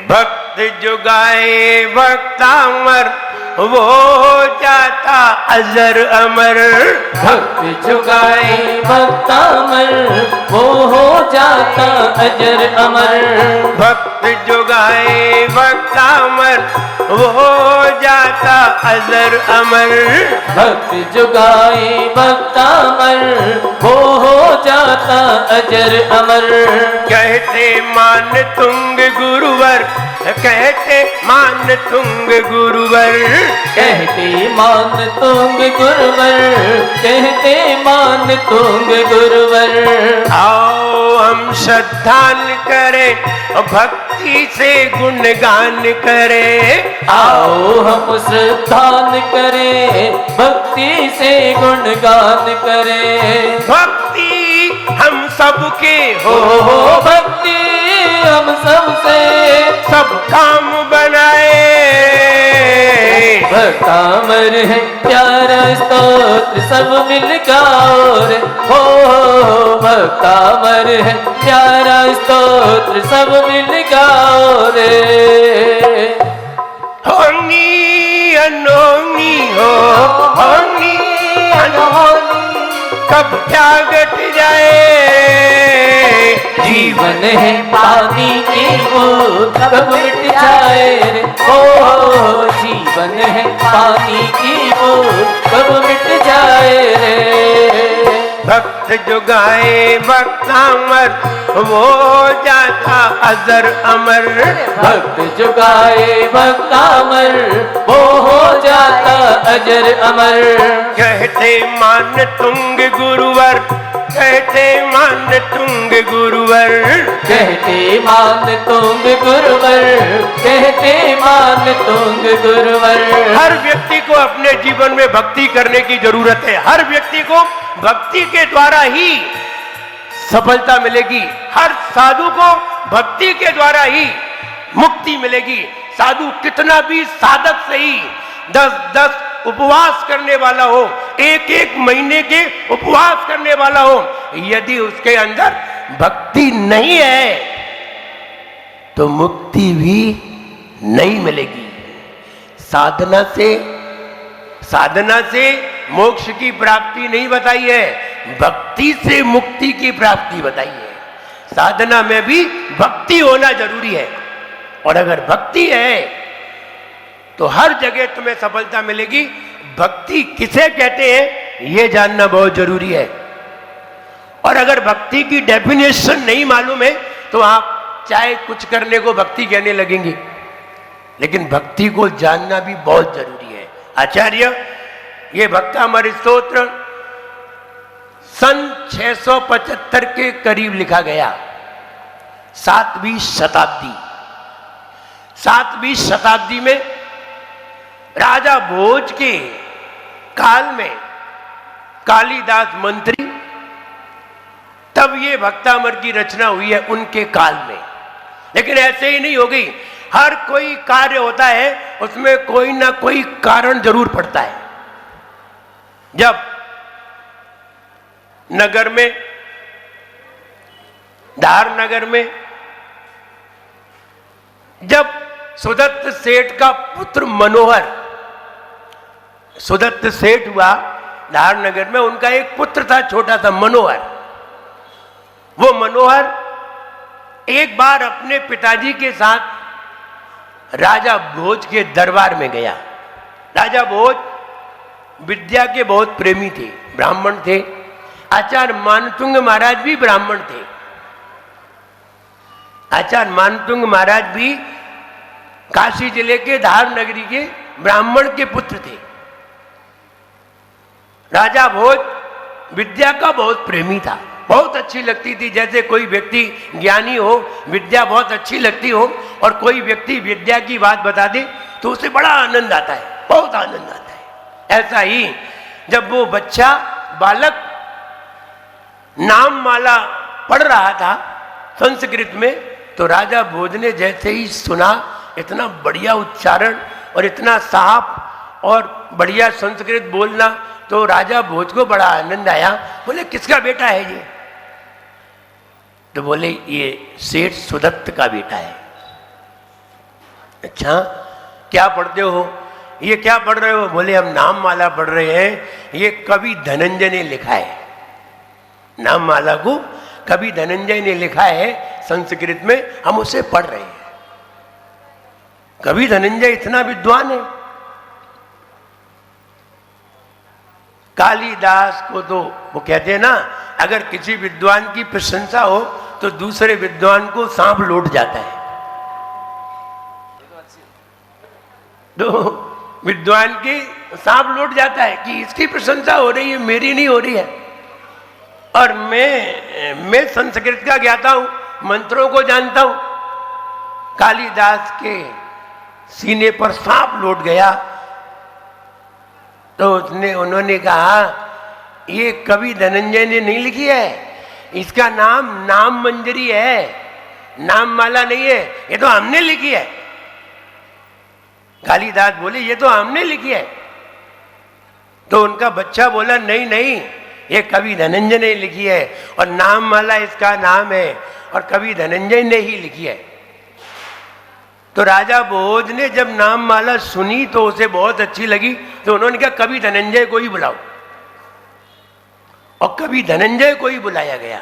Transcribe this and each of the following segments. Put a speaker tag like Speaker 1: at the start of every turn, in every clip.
Speaker 1: भक्त जुगाए भक्तामर वो जाता अजर अमर।
Speaker 2: भक्त जुगाए भक्तामर वो हो जाता अजर अमर।
Speaker 1: भक्त जुगाए भक्तामर वो हो जाता अजर अमर।
Speaker 2: भक्त जुगाए भक्तामर वो हो जाता अजर अमर।
Speaker 1: कहते मान तुंग गुरुवर, कहते मान तुंग गुरुवर।
Speaker 2: कहते मान तुंग गुरुवर, कहते मान तुंग गुरुवर।
Speaker 1: आओ हम श्रद्धान करें भक्ति से गुणगान करें।
Speaker 2: आओ हम श्रद्धान करें भक्ति से गुणगान करें।
Speaker 1: भक्ति हम सबके
Speaker 2: हो भक्ति हम सबसे
Speaker 1: सब काम बनाए।
Speaker 2: भक्तामर है प्यारा स्तोत्र सब मिल गाओ रे। हो भक्तामर है प्यारा स्तोत्र सब मिल गाओ रे।
Speaker 1: होनी अनोनी हो, होनी अनहोनी कब क्या घट जाए।
Speaker 2: जीवन है पानी की बूंद कब मिट जाए रे। ओ जीवन है पानी की बूंद कब मिट जाए रे।
Speaker 1: भक्त जुगाए भक्तामर वो जाता अजर अमर।
Speaker 2: भक्त जुगाए भक्तामर वो हो जाता अजर अमर।
Speaker 1: कहते मान तुंग गुरुवर, कहते मान तुंग गुरुवर।
Speaker 2: कहते मान तुंग गुरुवर, कहते मान तुंग गुरुवर।
Speaker 1: हर व्यक्ति को अपने जीवन में भक्ति करने की जरूरत है। हर व्यक्ति को भक्ति के द्वारा ही सफलता मिलेगी। हर साधु को भक्ति के द्वारा ही मुक्ति मिलेगी। साधु कितना भी साधक सही 10-10 उपवास करने वाला हो, 1-1 महीने के उपवास करने वाला हो, यदि उसके अंदर भक्ति नहीं है तो मुक्ति भी नहीं मिलेगी। साधना से मोक्ष की प्राप्ति नहीं बताई है, भक्ति से मुक्ति की प्राप्ति बताई है। साधना में भी भक्ति होना जरूरी है, और अगर भक्ति है तो हर जगह तुम्हें सफलता मिलेगी। भक्ति किसे कहते हैं यह जानना बहुत जरूरी है, और अगर भक्ति की डेफिनेशन नहीं मालूम है तो आप चाहे कुछ करने को भक्ति कहने लगेंगे, लेकिन भक्ति को जानना भी बहुत जरूरी है। आचार्य ये भक्तामर स्तोत्र सन 675 के करीब लिखा गया। 7वीं शताब्दी में राजा भोज के काल में कालिदास मंत्री, तब ये भक्तामर की रचना हुई है उनके काल में। लेकिन ऐसे ही नहीं हो गई। हर कोई कार्य होता है उसमें कोई ना कोई कारण जरूर पड़ता है। जब नगर में, धार नगर में, जब सुदत्त सेठ का पुत्र मनोहर, सुदत्त सेठ हुआ धार नगर में, उनका एक पुत्र था छोटा सा मनोहर। वो मनोहर एक बार अपने पिताजी के साथ राजा भोज के दरबार में गया। राजा भोज विद्या के बहुत प्रेमी थे, ब्राह्मण थे। आचार्य मानतुंग महाराज भी ब्राह्मण थे। आचार्य मानतुंग महाराज भी काशी जिले के धार नगरी के ब्राह्मण के पुत्र थे। राजा भोज विद्या का बहुत प्रेमी था, बहुत अच्छी लगती थी। जैसे कोई व्यक्ति ज्ञानी हो, विद्या बहुत अच्छी लगती हो, और कोई व्यक्ति विद्या की बात बता दे तो उसे बड़ा आनंद आता है, बहुत आनंद आता है। ऐसा ही जब वो बच्चा बालक नाम माला पढ़ रहा था संस्कृत में, तो राजा भोज ने जैसे ही सुना इतना बढ़िया उच्चारण और इतना साफ और बढ़िया संस्कृत बोलना, तो राजा भोज को बड़ा आनंद आया। बोले किसका बेटा है ये? तो बोले ये सेठ सुदत्त का बेटा है। अच्छा क्या पढ़ते हो? ये क्या पढ़ रहे हो? बोले हम नाम माला पढ़ रहे हैं, ये कवि धनंजय ने लिखा है। नाम माला को कवि धनंजय ने लिखा है संस्कृत में, हम उसे पढ़ रहे हैं। कवि धनंजय इतना विद्वान है। कालिदास को तो वो कहते हैं ना, अगर किसी विद्वान की प्रशंसा हो तो दूसरे विद्वान को सांप लौट जाता है। तो विद्वान की सांप लौट जाता है कि इसकी प्रशंसा हो रही है, मेरी नहीं हो रही है। और मैं संस्कृत का ज्ञाता हूं, मंत्रों को जानता हूं। कालिदास के सीने पर सांप लौट गया तो उन्होंने कहा ये कवि धनंजय ने नहीं लिखी है, इसका नाम नाम मंजरी है, नाम माला नहीं है, ये तो हमने लिखी है। कालिदास बोले ये तो हमने लिखी है। तो उनका बच्चा बोला नहीं नहीं, ये कवि धनंजय ने लिखी है और नाम माला इसका नाम है और कवि धनंजय ने ही लिखी है। तो राजा भोज ने जब नाम माला सुनी तो उसे बहुत अच्छी लगी, तो उन्होंने कहा कवि धनंजय को ही बुलाओ, और कवि धनंजय को ही बुलाया गया।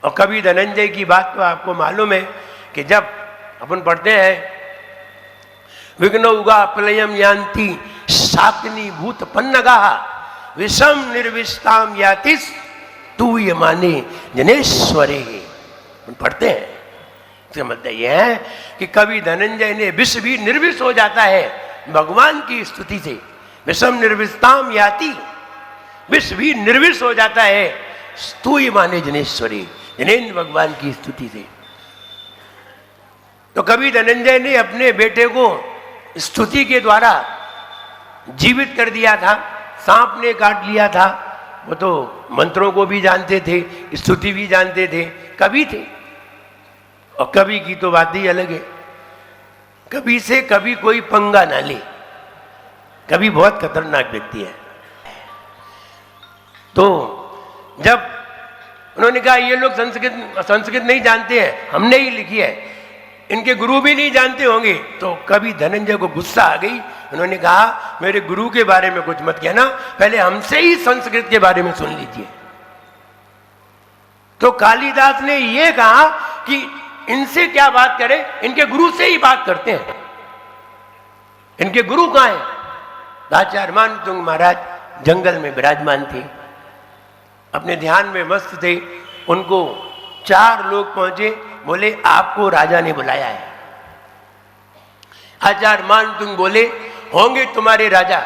Speaker 1: और कवि धनंजय की बात तो आपको मालूम है कि जब अपन पढ़ते हैं विघ्नौगा प्रलयम यान्ति शाकिनी भूत पन्नगा विषम निर्विष्टाम यातिस तू ये माने जनेश्वरे, पढ़ते हैं। इसका मतलब यह है कि कवि धनंजय ने विष भी निर्विष हो जाता है भगवान की स्तुति से। विषम निर्विष्टाम याति, विष भी निर्विष हो जाता है तू ये माने जनेश्वरी, जनेन्द्र भगवान की स्तुति से। तो कवि धनंजय ने अपने बेटे को स्तुति के द्वारा जीवित कर दिया था। सांप ने काट लिया था, वो तो मंत्रों को भी जानते थे, स्तुति भी जानते थे, कवि थे। और कवि की तो बात ही अलग है, कवि से कभी कोई पंगा ना ले, कवि बहुत खतरनाक व्यक्ति है। तो जब उन्होंने कहा ये लोग संस्कृत नहीं जानते हैं, हमने ही लिखी है, इनके गुरु भी नहीं जानते होंगे, तो कवि धनंजय को गुस्सा आ गई। उन्होंने कहा मेरे गुरु के बारे में कुछ मत कहना, पहले हमसे ही संस्कृत के बारे में सुन लीजिए। तो कालिदास ने यह कहा कि इनसे क्या बात करें, इनके गुरु से ही बात करते हैं। इनके गुरु कहां हैं? आचार्य मानतुंग महाराज जंगल में विराजमान थे, अपने ध्यान में मस्त थे। उनको 4 लोग पहुंचे, बोले आपको राजा ने बुलाया है। आचार्य मानतुंग बोले होंगे तुम्हारे राजा,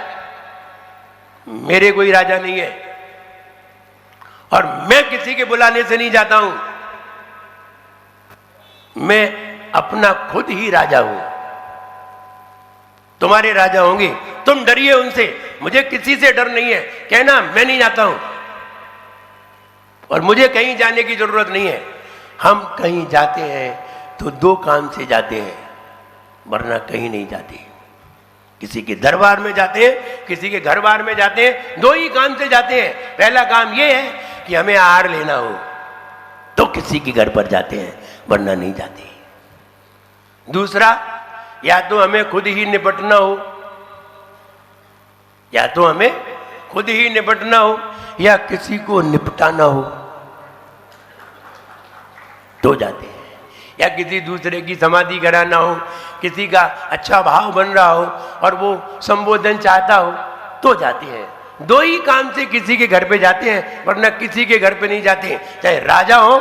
Speaker 1: मेरे कोई राजा नहीं है और मैं किसी के बुलाने से नहीं जाता हूं, मैं अपना खुद ही राजा हूं। तुम्हारे राजा होंगे, तुम डरिए उनसे, मुझे किसी से डर नहीं है। कहना मैं नहीं जाता हूं और मुझे कहीं जाने की जरूरत नहीं है। हम कहीं जाते हैं तो 2 काम से जाते हैं, वरना कहीं नहीं जाते। किसी के दरबार में जाते हैं, किसी के घर बार में जाते हैं, 2 ही काम से जाते हैं। पहला काम यह है कि हमें आहार लेना हो तो किसी के घर पर जाते हैं, वरना नहीं जाते। दूसरा, या तो हमें खुद ही निपटना हो, या तो हमें खुद ही निपटना हो या किसी को निपटाना हो तो जाते हैं, या किसी दूसरे की समाधि कराना हो, किसी का अच्छा भाव बन रहा हो और वो संबोधन चाहता हो तो जाते हैं। 2 ही काम से किसी के घर पे जाते हैं, वरना किसी के घर पे नहीं जाते। चाहे राजा हो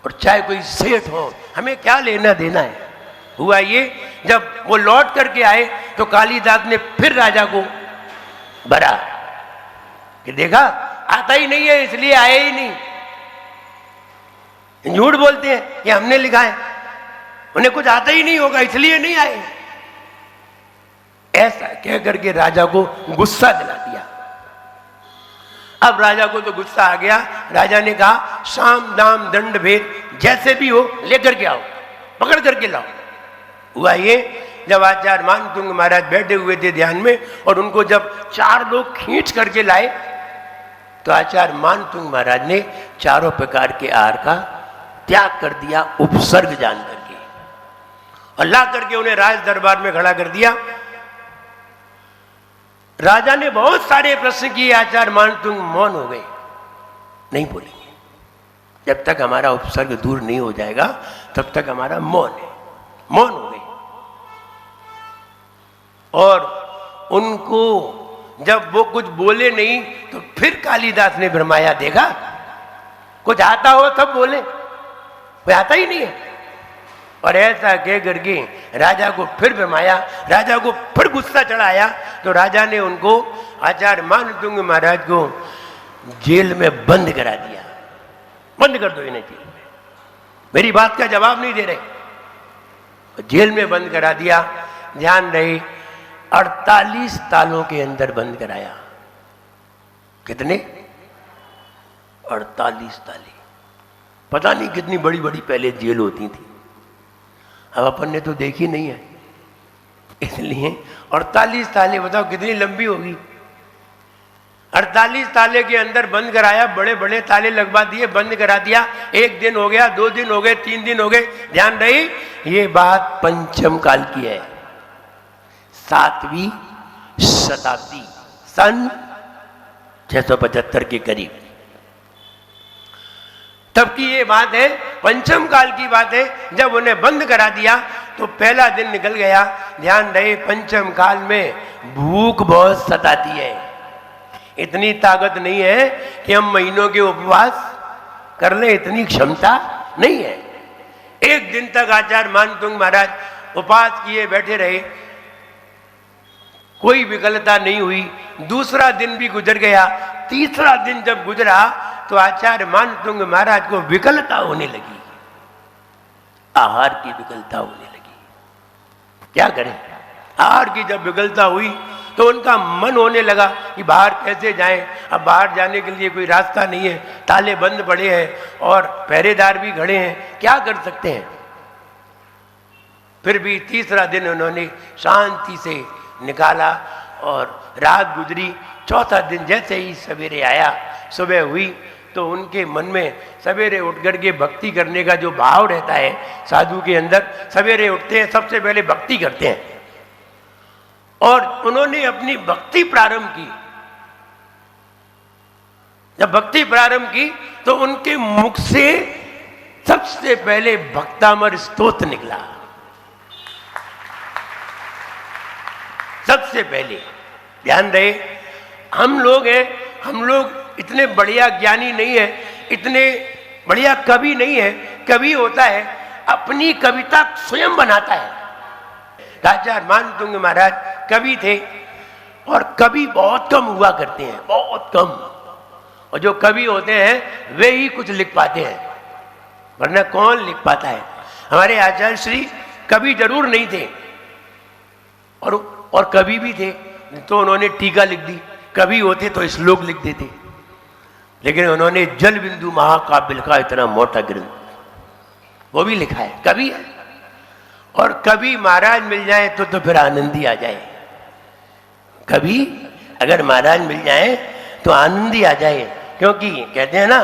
Speaker 1: और चाहे कोई सेठ हो, हमें क्या लेना देना है। हुआ ये, जब वो लौट करके आए तो कालिदास ने फिर राजा को भरा कि देखा आता ही नहीं है इसलिए आए ही नहीं। झूठ बोलते हैं कि हमने लिखा है, उन्हें कुछ आता ही नहीं होगा इसलिए नहीं आए। ऐसा कह करके राजा को गुस्सा दिला दिया। अब राजा को तो गुस्सा आ गया। राजा ने कहा शाम दाम दंड भेद जैसे भी हो लेकर के आओ, पकड़ करके लाओ। हुआ ये, जब आचार्य मानतुंग महाराज बैठे हुए थे ध्यान में और उनको जब 4 लोग खींच करके लाए तो आचार्य मानतुंग महाराज ने 4 प्रकार के आहार का त्याग कर दिया, उपसर्ग जान करके। और ला करके उन्हें राज दरबार में खड़ा कर दिया। राजा ने बहुत सारे प्रश्न किए, आचार्य मानतुंग मौन हो गए, नहीं बोलेंगे जब तक हमारा उपसर्ग दूर नहीं हो जाएगा, तब तक हमारा मौन है। मौन हो गए। और उनको जब वो कुछ बोले नहीं तो फिर कालिदास ने भरमाया, देखा कुछ आता हो तब बोले, कोई आता ही नहीं है। और ऐसा कह करके राजा को फिर भरमाया, राजा को फिर गुस्सा चढ़ाया, तो राजा ने उनको, आचार्य मानतुंग महाराज को जेल में बंद करा दिया। बंद कर दो इन्हें जेल में, मेरी बात का जवाब नहीं दे रहे। जेल में बंद करा दिया। ध्यान रहे, 48 तालों के अंदर बंद कराया। कितने? 48 ताले। पता नहीं कितनी बड़ी बड़ी पहले जेल होती थी, अब अपन ने तो देखी नहीं है, इसलिए 48 ताले, बताओ कितनी लंबी होगी। 48 ताले के अंदर बंद कराया, बड़े बड़े ताले लगवा दिए, बंद करा दिया। 1 दिन हो गया, 2 दिन हो गए, 3 दिन हो गए। ध्यान रही, ये बात पंचम काल की है, 7वीं शताब्दी, सन 675 के करीब तब की ये बात है, पंचम काल की बात है। जब उन्हें बंद करा दिया तो पहला दिन निकल गया। ध्यान रहे, पंचम काल में भूख बहुत सताती है। इतनी ताकत नहीं है कि हम महीनों के उपवास कर लें, इतनी क्षमता नहीं है। 1 दिन तक आचार्य मानतुंग महाराज उपवास किए बैठे रहे, कोई विकलता नहीं हुई। दूसरा दिन भी गुजर गया। तीसरा दिन जब गुजरा तो आचार्य मानतुंग महाराज को विकलता होने लगी, आहार की विकलता होने लगी। क्या करें? आहार की जब विकलता हुई तो उनका मन होने लगा कि बाहर कैसे जाएं। अब बाहर जाने के लिए कोई रास्ता नहीं है, ताले बंद पड़े हैं और पहरेदार भी खड़े हैं, क्या कर सकते हैं। फिर भी तीसरा दिन उन्होंने शांति से निकाला और रात गुजरी। चौथा दिन जैसे ही सवेरे आया, सुबह हुई, तो उनके मन में सवेरे उठ करके भक्ति करने का जो भाव रहता है साधु के अंदर, सवेरे उठते हैं सबसे पहले भक्ति करते हैं, और उन्होंने अपनी भक्ति प्रारंभ की। जब भक्ति प्रारंभ की तो उनके मुख से सबसे पहले भक्तामर स्तोत्र निकला। सबसे पहले, ध्यान रहे, हम लोग हैं, हम लोग इतने बढ़िया ज्ञानी नहीं है, इतने बढ़िया कवि नहीं है। कवि होता है अपनी कविता स्वयं बनाता है। आचार्य मानतुंग महाराज कवि थे, और कवि बहुत कम हुआ करते हैं, बहुत कम। और जो कवि होते हैं वे ही कुछ लिख पाते हैं, वरना कौन लिख पाता है। हमारे आचार्य श्री कवि जरूर नहीं थे, और कवि भी थे तो उन्होंने टीका लिख दी। कवि होते तो श्लोक लिख देते, लेकिन उन्होंने जल बिंदु महाकाव्य का इतना मोटा ग्रंथ वो भी लिखा है, कवि है। और कवि महाराज मिल जाए तो फिर आनंद ही आ जाए। कवि अगर महाराज मिल जाए तो आनंद ही आ जाए, क्योंकि कहते हैं ना,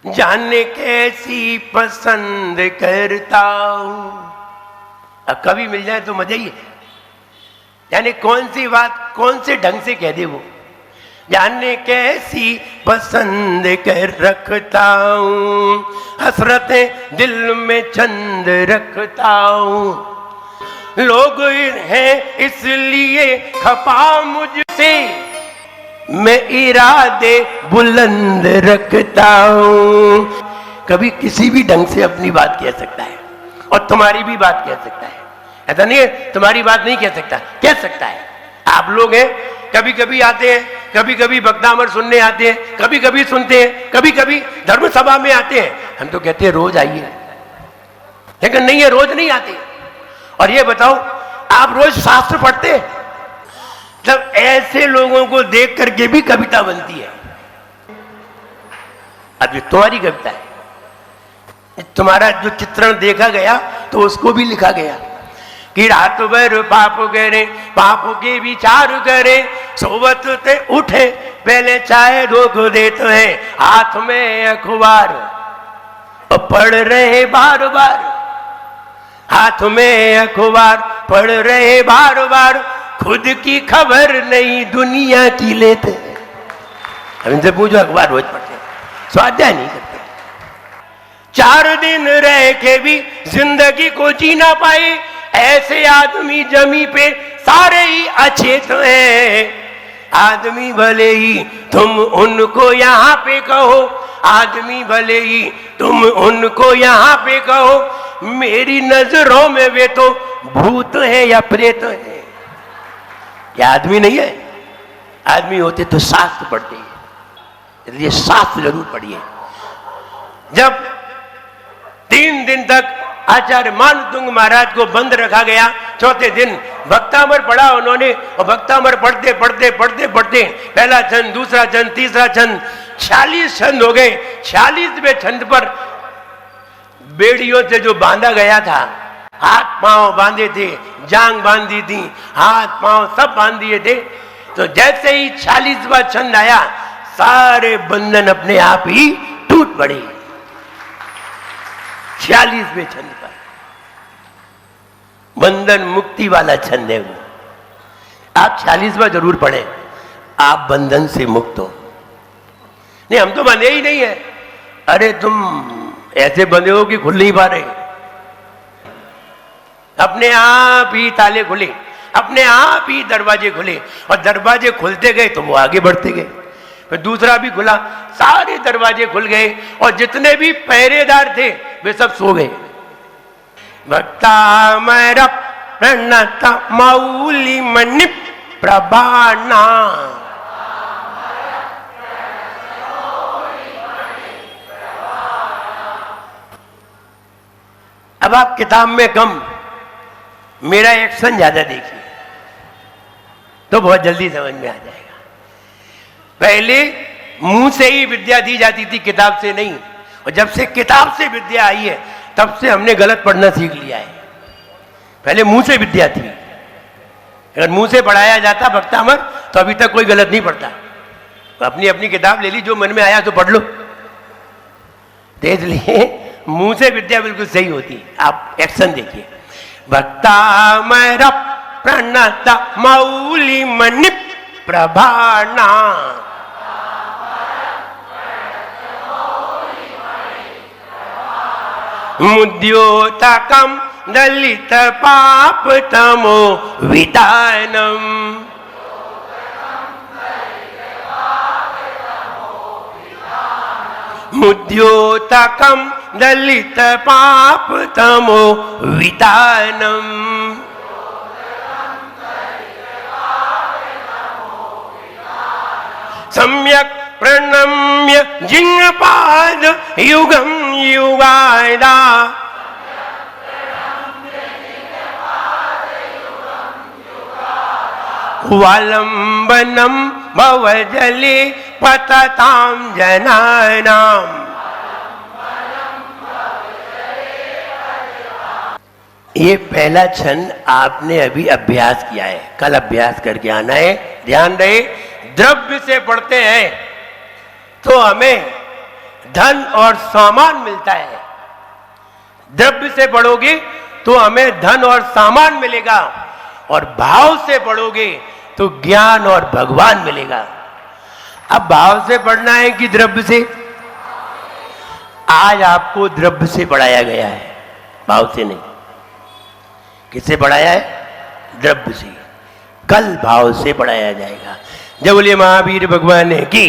Speaker 1: जाने कैसी पसंद करता हूं। अब कवि मिल जाए तो मजा ही है, यानी कौन सी बात कौन से ढंग से कह दे वो। जाने कैसी पसंद कर रखता हूँ, हसरतें दिल में चंद रखता हूँ। लोग हैं इसलिए खपा मुझसे, मैं इरादे बुलंद रखता हूँ। कभी किसी भी ढंग से अपनी बात कह सकता है, और तुम्हारी भी बात कह सकता है। ऐसा नहीं है तुम्हारी बात नहीं कह सकता, कह सकता है। आप लोग हैं, कभी कभी आते हैं, कभी कभी भक्तामर सुनने आते हैं, कभी कभी सुनते हैं, कभी कभी धर्म सभा में आते हैं। हम तो कहते हैं रोज आइए, लेकिन नहीं है, रोज नहीं आते। और ये बताओ, आप रोज शास्त्र पढ़ते हैं? जब ऐसे लोगों को देख करके भी कविता बनती है। अब ये तुम्हारी कविता है, तुम्हारा जो चित्रण देखा गया तो उसको भी लिखा गया कि रात भर पाप करे, पाप के विचार करे, सोवत ते उठे पहले चाय रोक देते हैं, हाथ में अखबार और पढ़ रहे बार बार। हाथ में अखबार पढ़ रहे बार बार, खुद की खबर नहीं दुनिया की लेते। अब इनसे पूछो अखबार रोज पढ़ते, स्वाध्याय नहीं करते। 4 दिन रह के भी जिंदगी को जी ना पाए, ऐसे आदमी जमी पे सारे ही अचेत हैं। आदमी भले ही तुम उनको यहाँ पे कहो, आदमी भले ही तुम उनको यहाँ पे कहो, मेरी नजरों में वे तो भूत है या प्रेत है। क्या आदमी नहीं है? आदमी होते तो शास्त्र पढ़ते हैं, इसलिए शास्त्र जरूर पढ़िए। जब 3 दिन तक आचार्य मानतुंग महाराज को बंद रखा गया, चौथे दिन भक्तामर पढ़ा उन्होंने, और भक्तामर पढ़ते पढ़ते पढ़ते पढ़ते पहला छंद, दूसरा छंद, तीसरा छंद, 46 छंद हो गए। 46वें छंद पर बेड़ियों से जो बांधा गया था, हाथ पांव बांधे थे, जांग बांधी थी, हाथ पांव सब बांध दिए थे, तो जैसे ही 46वां छंद आया, सारे बंधन अपने आप ही टूट पड़े। 46वें छंद पर बंधन मुक्ति वाला छंद है वो। आप 46वां जरूर पढ़ें, आप बंधन से मुक्त हो। नहीं, हम तो बंधे ही नहीं है। अरे तुम ऐसे बंधे हो कि खुल नहीं पा रहे, अपने आप ही ताले खुले, अपने आप ही दरवाजे खुले, और दरवाजे खुलते गए तो वो आगे बढ़ते गए, फिर दूसरा भी खुला, सारे दरवाजे खुल गए, और जितने भी पहरेदार थे वे सब सो गए। भक्तामर प्रणत मौली मणि प्रभाना, अब आप किताब में कम, मेरा एक्शन ज्यादा देखिए तो बहुत जल्दी समझ में आ जाएगा। पहले मुंह से ही विद्या दी जाती थी, किताब से नहीं, और जब से किताब से विद्या आई है तब से हमने गलत पढ़ना सीख लिया है। पहले मुंह से विद्या थी, अगर मुंह से पढ़ाया जाता भक्तामर तो अभी तक कोई गलत नहीं पढ़ता। तो अपनी अपनी किताब ले ली, जो मन में आया तो पढ़ लो। तो इसलिए मुंह से विद्या बिल्कुल सही होती। आप एक्शन देखिए, भक्तामर प्रणत मौली मणि प्रभाना, मुद्योतकम दलित पाप तमो वितानम, मुद्योतकम दलित पाप तमो वितानम, सम्यक प्रणम्य जिह्पाद युगम युगादा, वालंबनम भवजले पतताम जनानाम। ये पहला छंद आपने अभी अभ्यास किया है, कल अभ्यास करके आना है। ध्यान रहे, द्रव्य से पढ़ते हैं तो हमें धन और सामान मिलता है। द्रव्य से पढ़ोगे तो हमें धन और सामान मिलेगा, और भाव से पढ़ोगे तो ज्ञान और भगवान मिलेगा। अब भाव से पढ़ना है कि द्रव्य से? आज आपको द्रव्य से पढ़ाया गया है, भाव से नहीं। किससे पढ़ाया है? द्रव्य से। कल भाव से पढ़ाया जाएगा। जब बोलिए महावीर भगवान की